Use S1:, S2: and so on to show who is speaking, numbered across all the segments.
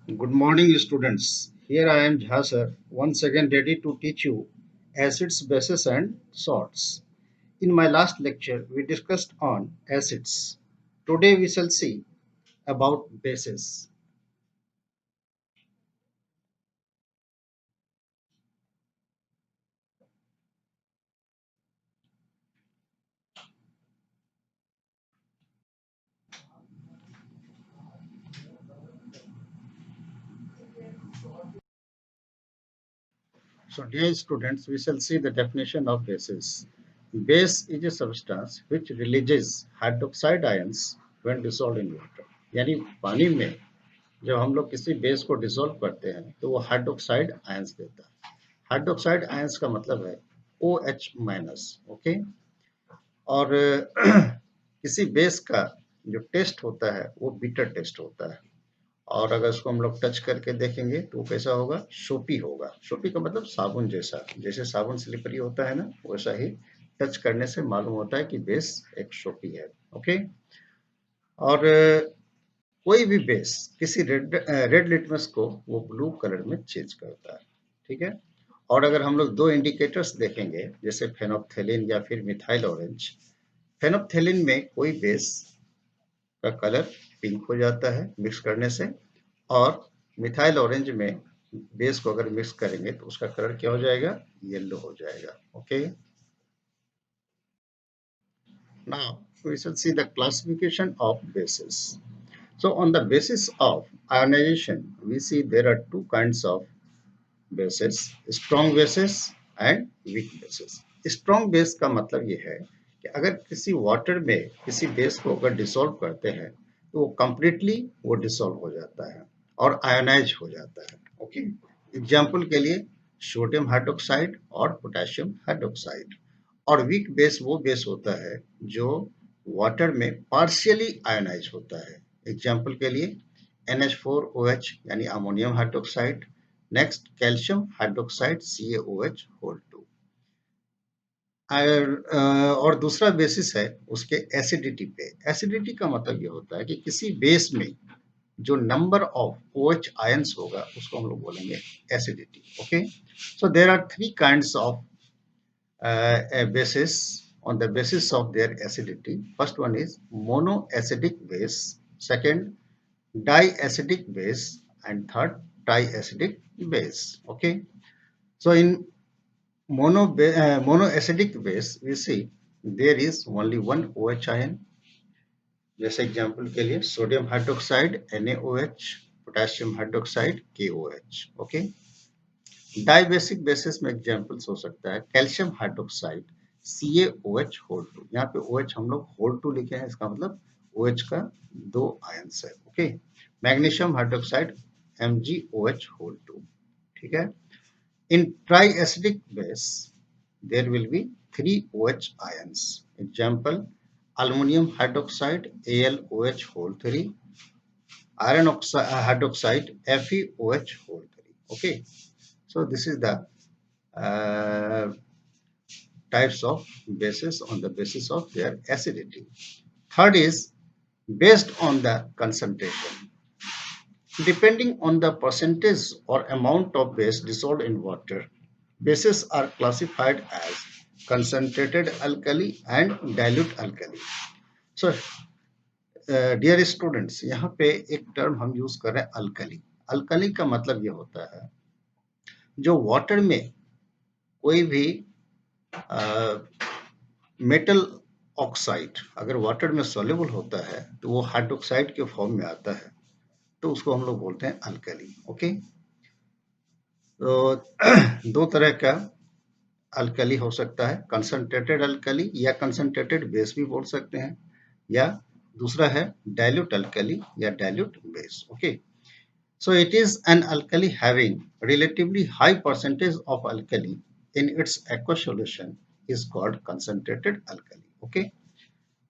S1: Good morning, students. Here I am Jha sir, once again ready to teach you acids, bases, and salts. In my last lecture, we discussed on acids. Today we shall see about bases. So, dear students, we shall see the definition of bases. Base is a substance which releases hydroxide ions when dissolved in water. यानी पानी में जब हम लोग किसी base को dissolve करते हैं तो वो हाइड्रोक्साइड आयंस देता है. हाइड्रोक्साइड आयंस का मतलब है OH माइनस. ओके. और किसी बेस का जो टेस्ट होता है वो बिटर टेस्ट होता है. और अगर उसको हम लोग टच करके देखेंगे तो वो कैसा होगा? शोपी होगा. शोपी का मतलब साबुन जैसा. जैसे साबुन स्लिपरी होता है ना, वैसा ही टच करने से मालूम होता है कि बेस एक शोपी है. ओके. और कोई भी बेस किसी रेड लिटमस को वो ब्लू कलर में चेंज करता है. ठीक है. और अगर हम लोग दो इंडिकेटर्स देखेंगे जैसे फेनोप्थेलिन या फिर मिथाइल ऑरेंज. फेनोप्थेलिन में कोई बेस का कलर पिंक हो जाता है मिक्स करने से, और मिथाइल ऑरेंज में बेस को अगर मिक्स करेंगे तो उसका कलर क्या हो जाएगा? येलो हो जाएगा. ओके. नाउ वी शall see the classification of bases. So on the basis of ionization, we see there are two kinds of bases, strong bases and weak bases. Strong base का मतलब ये है कि अगर किसी वाटर में किसी बेस को अगर डिसॉल्व करते हैं तो वो कंप्लीटली वो डिसॉल्व हो जाता है और आयोनाइज हो जाता है. ओके. एग्जाम्पल के लिए सोडियम हाइड्रोक्साइड और पोटेशियम हाइड्रोक्साइड. और वीक बेस वो बेस होता है जो वाटर में पार्शियली आयोनाइज होता है. एग्जाम्पल के लिए NH4OH यानी ammonium hydroxide. Next calcium hydroxide CaOH whole 2. और दूसरा बेसिस है उसके एसिडिटी पे. एसिडिटी का मतलब ये होता है कि किसी बेस में जो नंबर ऑफ OH आयंस होगा उसको हम लोग बोलेंगे acidity. Okay. So there are three kinds of bases on the basis of their acidity. First one is monoacidic base, second diacidic base, and third triacidic base. Okay. So in monoacidic base, we see there is only one OH ion. जैसे example के लिए sodium hydroxide NaOH, potassium hydroxide KOH. Okay. Dibasic basis में examples हो सकता है calcium hydroxide CaOH whole 2. यहाँ पे OH हम लोग होल 2 लिखे हैं, इसका मतलब OH का दो आयंस है. Okay. Magnesium hydroxide MgOH whole 2. ठीक है. In triacidic base there will be 3 OH ions. Example aluminium hydroxide AlOH whole 3, iron hydroxide FeOH whole 3. Okay. So this is the uh, types of bases on the basis of their acidity. Third is based on the concentration. Depending on the percentage or amount of base dissolved in water, bases are classified as concentrated alkali and dilute alkali. So, dear students, यहाँ पे एक term हम use कर रहे हैं alkali. Alkali का मतलब ये होता है जो वाटर में कोई भी मेटल ऑक्साइड अगर वाटर में सॉल्युबल होता है तो वो हाइड्रोक्साइड के फॉर्म में आता है, तो उसको हम लोग बोलते हैं अल्कली. ओके. तो दो तरह का अल्कली हो सकता है, कंसंट्रेटेड अल्कली या कंसंट्रेटेड बेस भी बोल सकते हैं, या दूसरा है डाइल्यूट अल्कली या dilute base. Okay. So it is an alkali having relatively high percentage of alkali in its aqueous solution is called concentrated alkali. Okay.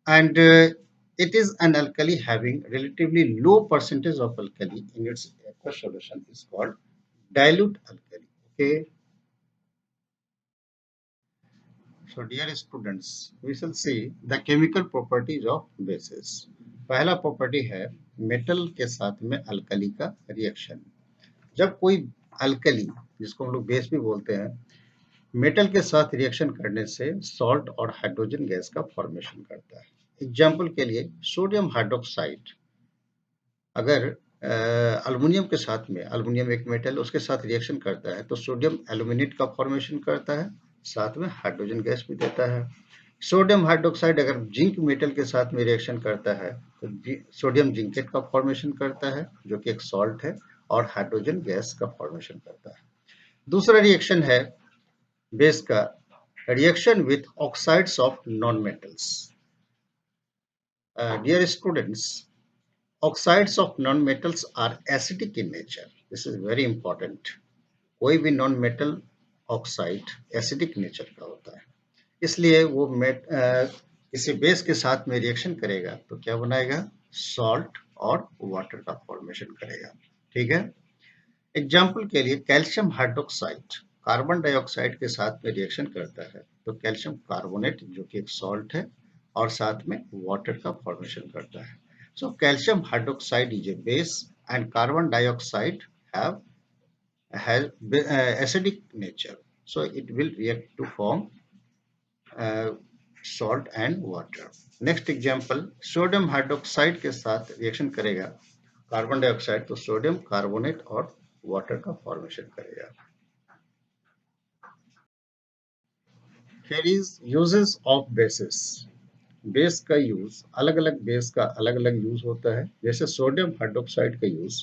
S1: And it is an alkali having relatively low percentage of alkali in its aqueous solution is called dilute alkali. Okay. So dear students, we shall see the chemical properties of bases. पहला property है metal के साथ में alkali का reaction. जब कोई alkali, जिसको हम लोग बेस भी बोलते हैं, मेटल के साथ रिएक्शन करने से सॉल्ट और हाइड्रोजन गैस का फॉर्मेशन करता है। एग्जाम्पल के लिए सोडियम हाइड्रोक्साइड अगर अल्युमिनियम के साथ में, अल्युमिनियम एक मेटल, उसके साथ रिएक्शन करता है तो सोडियम एल्यूमिनेट का फॉर्मेशन करता है, साथ में हाइड्रोजन गैस भी देता है। सोडियम हाइड्रोक्साइड अगर जिंक मेटल के साथ में रिएक्शन करता है तो सोडियम जिंकेट का फॉर्मेशन करता है, जो कि एक सॉल्ट है, और हाइड्रोजन गैस का फॉर्मेशन करता है। दूसरा रिएक्शन है बेस का reaction with oxides of non metals. Dear students, oxides of non-metals are acidic in nature. This is very important. कोई भी non metal oxide acidic nature का होता है, इसलिए वो किसी बेस के साथ में रिएक्शन करेगा तो क्या बनाएगा, सॉल्ट और वाटर का फॉर्मेशन करेगा। ठीक है। एग्जाम्पल के लिए कैल्शियम हाइड्रोक्साइड कार्बन डाइऑक्साइड के साथ में रिएक्शन करता है तो कैल्शियम कार्बोनेट, जो कि एक सॉल्ट है, और साथ में वाटर का फॉर्मेशन करता है। So calcium hydroxide is a base and carbon dioxide has acidic nature. So it will react to form uh, salt and water. Next example, sodium hydroxide के साथ रिएक्शन करेगा कार्बन डाइऑक्साइड तो sodium carbonate और water का formation करेगा। Here is uses of bases. Base का use, अलग अलग बेस का अलग अलग यूज होता है। जैसे सोडियम हाइड्रोक्साइड का यूज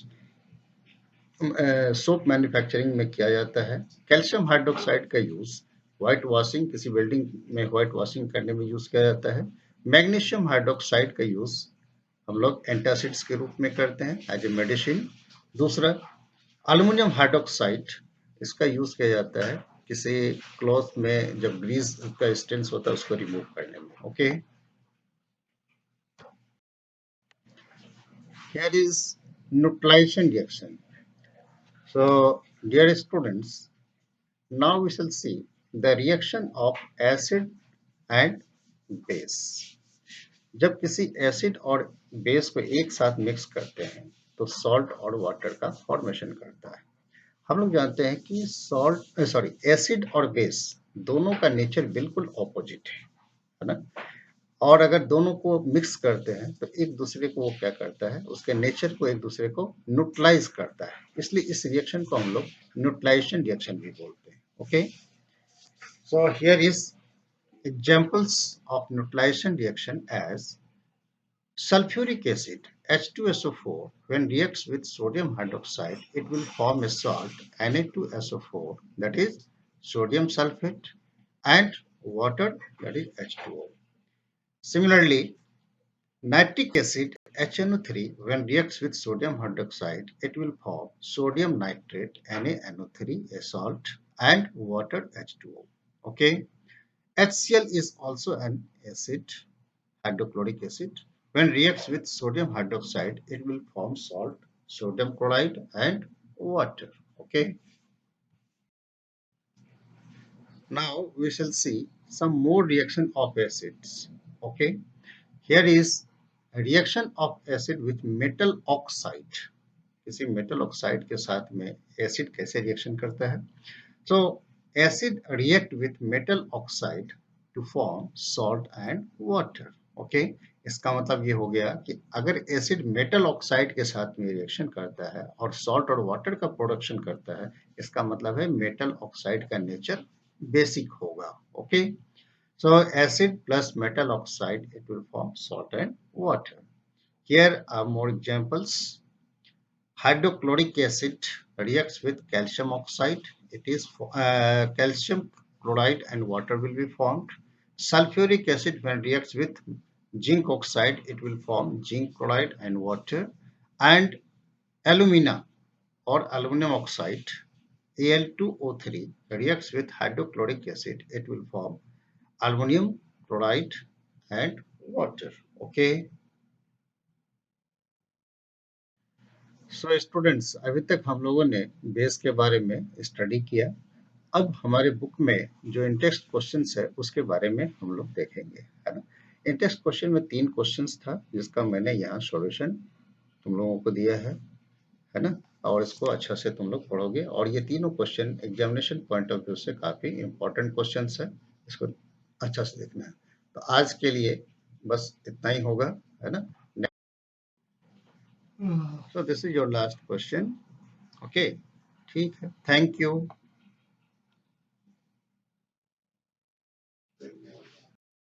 S1: सोप मैन्युफैक्चरिंग में किया जाता है। कैल्शियम हाइड्रोक्साइड का यूज व्हाइट वॉशिंग, किसी बिल्डिंग में व्हाइट वॉशिंग करने में यूज किया जाता है। मैग्नीशियम हाइड्रोक्साइड का यूज हम लोग एंटासिड्स के रूप में करते हैं एज ए मेडिसिन। दूसरा, अल्युमिनियम हाइड्रोक्साइड, इसका यूज किया जाता है किसी क्लॉथ में जब ग्रीस का स्टेंस होता है उसको रिमूव करने में। Okay, here is neutralisation reaction. So, dear students, now we shall see the reaction of acid and base. जब किसी एसिड और बेस को एक साथ मिक्स करते हैं तो सॉल्ट और वाटर का फॉर्मेशन करता है। हम लोग जानते हैं कि एसिड और बेस दोनों का नेचर बिल्कुल ऑपोजिट है ना। और अगर दोनों को मिक्स करते हैं तो एक दूसरे को वो क्या करता है, उसके नेचर को एक दूसरे को न्यूट्रलाइज करता है, इसलिए इस रिएक्शन को हम लोग न्यूट्रलाइजेशन रिएक्शन भी बोलते हैं। Okay, so here is examples of neutralisation reaction as sulfuric acid H2SO4 when reacts with sodium hydroxide it will form a salt Na2SO4, that is sodium sulfate, and water, that is H2O. Similarly, nitric acid HNO3 when reacts with sodium hydroxide it will form sodium nitrate NaNO3, a salt, and water H2O. Okay, HCl is also an acid, hydrochloric acid. When reacts with sodium hydroxide it will form salt, sodium chloride, and water. Okay, now we shall see some more reaction of acids. Okay, here is a reaction of acid with metal oxide. किसी metal oxide के साथ में acid कैसे reaction करता है। So acid react with metal oxide to form salt and water. Okay, इसका मतलब ये हो गया कि अगर एसिड मेटल ऑक्साइड के साथ में रिएक्शन करता है और सॉल्ट और वाटर का प्रोडक्शन करता है, इसका मतलब है मेटल ऑक्साइड का नेचर बेसिक होगा। Okay, so acid plus metal oxide it will form salt and water. Here are more examples. Hydrochloric acid reacts with calcium oxide. It is calcium chloride and water will be formed. Sulfuric acid when reacts with zinc oxide, it will form zinc chloride and water. And alumina or aluminum oxide Al2O3 reacts with hydrochloric acid, it will form aluminum chloride and water. Okay. So students, अभी तक हम लोगों ने base के बारे में study किया। अब हमारे बुक में जो इन टेक्स्ट क्वेश्चंस है उसके बारे में हम लोग देखेंगे, है ना। इंटेक्स क्वेश्चन में 3 क्वेश्चंस था जिसका मैंने यहाँ सॉल्यूशन तुम लोगों को दिया है ना। और इसको अच्छा से तुम लोग पढ़ोगे और ये तीनों question examination point of view से काफी इंपॉर्टेंट क्वेश्चंस है, इसको अच्छा से देखना है। तो आज के लिए बस इतना ही होगा, है ना। So this is your last question. Okay, ठीक है, थैंक यू।